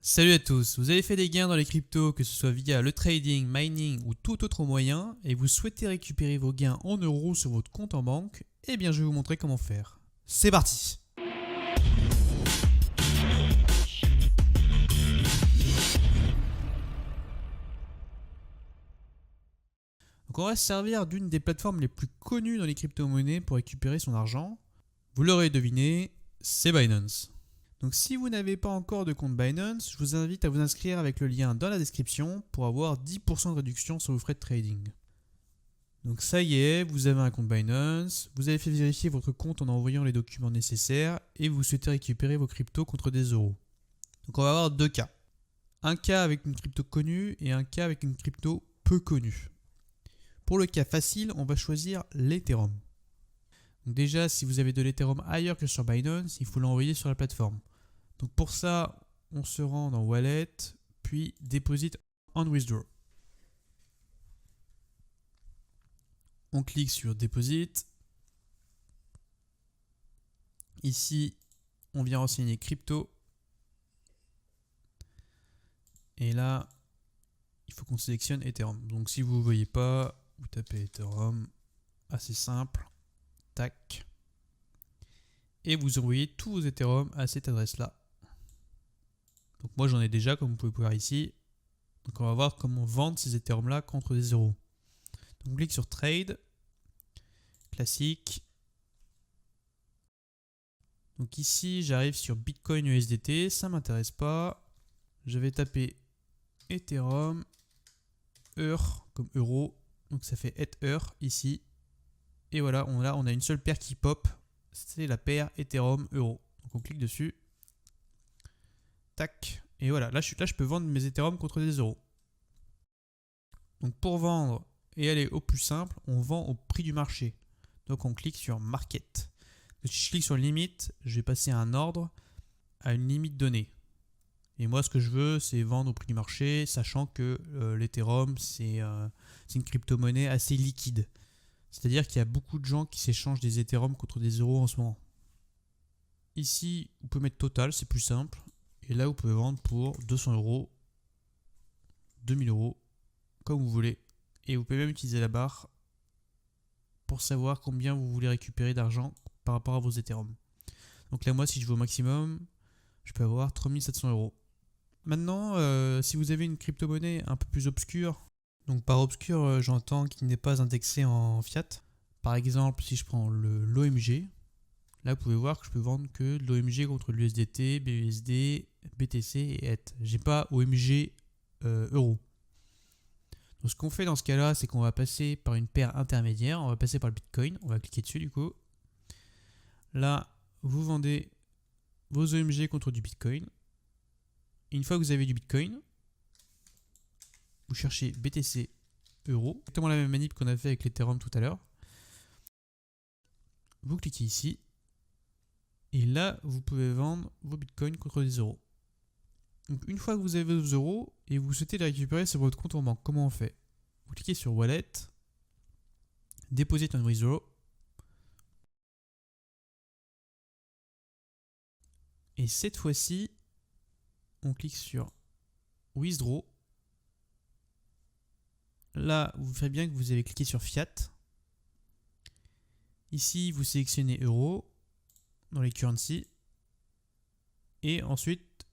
Salut à tous, vous avez fait des gains dans les cryptos, que ce soit via le trading, mining ou tout autre moyen, et vous souhaitez récupérer vos gains en euros sur votre compte en banque, eh bien je vais vous montrer comment faire. C'est parti! Donc on va se servir d'une des plateformes les plus connues dans les crypto-monnaies pour récupérer son argent. Vous l'aurez deviné, c'est Binance. Donc si vous n'avez pas encore de compte Binance, je vous invite à vous inscrire avec le lien dans la description pour avoir 10% de réduction sur vos frais de trading. Donc ça y est, vous avez un compte Binance, vous avez fait vérifier votre compte en envoyant les documents nécessaires et vous souhaitez récupérer vos cryptos contre des euros. Donc on va avoir deux cas. Un cas avec une crypto connue et un cas avec une crypto peu connue. Pour le cas facile, on va choisir l'Ethereum. Donc déjà, si vous avez de l'Ethereum ailleurs que sur Binance, il faut l'envoyer sur la plateforme. Donc pour ça, on se rend dans Wallet, puis Deposit and Withdraw. On clique sur Deposit. Ici, on vient renseigner crypto. Et là, il faut qu'on sélectionne Ethereum. Donc si vous ne voyez pas, vous tapez Ethereum, assez simple. Tac. Et vous envoyez tous vos Ethereum à cette adresse-là. Donc moi j'en ai déjà, comme vous pouvez voir ici. Donc on va voir comment vendre ces Ethereum-là contre des euros. Donc on clique sur Trade. Classique. Donc ici j'arrive sur Bitcoin USDT, ça m'intéresse pas. Je vais taper Ethereum, Heure comme euro. Donc ça fait Ether ici. Et voilà, on a une seule paire qui pop. C'est la paire Ethereum Euro. Donc on clique dessus. Tac. Et voilà, là je peux vendre mes Ethereum contre des euros. Donc pour vendre et aller au plus simple, on vend au prix du marché. Donc on clique sur Market. Donc, si je clique sur Limite, je vais passer un ordre à une limite donnée. Et moi ce que je veux, c'est vendre au prix du marché, sachant que l'Ethereum c'est une crypto-monnaie assez liquide. C'est-à-dire qu'il y a beaucoup de gens qui s'échangent des Ethereum contre des euros en ce moment. Ici, vous pouvez mettre total, c'est plus simple. Et là, vous pouvez vendre pour 200 euros, 2000 euros, comme vous voulez. Et vous pouvez même utiliser la barre pour savoir combien vous voulez récupérer d'argent par rapport à vos Ethereum. Donc là, moi, si je vais au maximum, je peux avoir 3700 euros. Maintenant, si vous avez une crypto-monnaie un peu plus obscure, donc par obscur, j'entends qu'il n'est pas indexé en fiat. Par exemple, si je prends l'OMG, là vous pouvez voir que je peux vendre que de l'OMG contre l'USDT, BUSD, BTC et ETH. J'ai pas OMG euro. Donc ce qu'on fait dans ce cas-là, c'est qu'on va passer par une paire intermédiaire. On va passer par le Bitcoin. On va cliquer dessus du coup. Là, vous vendez vos OMG contre du Bitcoin. Et une fois que vous avez du Bitcoin, vous cherchez BTC euro, exactement la même manip qu'on a fait avec l'Ethereum tout à l'heure. Vous cliquez ici. Et là, vous pouvez vendre vos bitcoins contre des euros. Donc une fois que vous avez vos euros et vous souhaitez les récupérer sur votre compte en banque, comment on fait? Vous cliquez sur Wallet, Deposit and Withdraw. Et cette fois-ci, on clique sur Withdraw. Là, vous faites bien que vous avez cliqué sur Fiat. Ici, vous sélectionnez Euro dans les currencies. Et ensuite,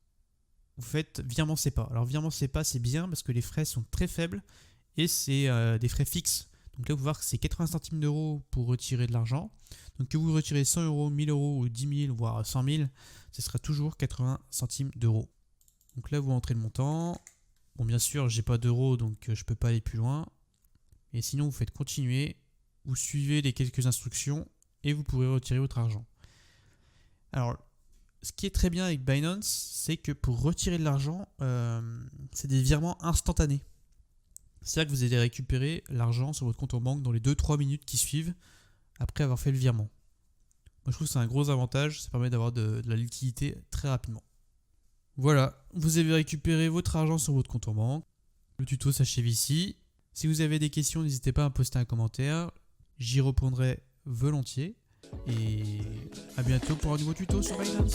vous faites virement SEPA. Alors, virement SEPA, c'est bien parce que les frais sont très faibles et c'est des frais fixes. Donc là, vous pouvez voir que c'est 80 centimes d'euros pour retirer de l'argent. Donc que vous retirez 100 euros, 1000 euros ou 10 000, voire 100 000, ce sera toujours 80 centimes d'euros. Donc là, vous entrez le montant. Bon, bien sûr, j'ai pas d'euros, donc je ne peux pas aller plus loin. Et sinon, vous faites continuer. Vous suivez les quelques instructions et vous pourrez retirer votre argent. Alors, ce qui est très bien avec Binance, c'est que pour retirer de l'argent, c'est des virements instantanés. C'est-à-dire que vous allez récupérer l'argent sur votre compte en banque dans les 2-3 minutes qui suivent après avoir fait le virement. Moi, je trouve que c'est un gros avantage, ça permet d'avoir de la liquidité très rapidement. Voilà, vous avez récupéré votre argent sur votre compte en banque. Le tuto s'achève ici. Si vous avez des questions, n'hésitez pas à poster un commentaire. J'y répondrai volontiers. Et à bientôt pour un nouveau tuto sur Binance.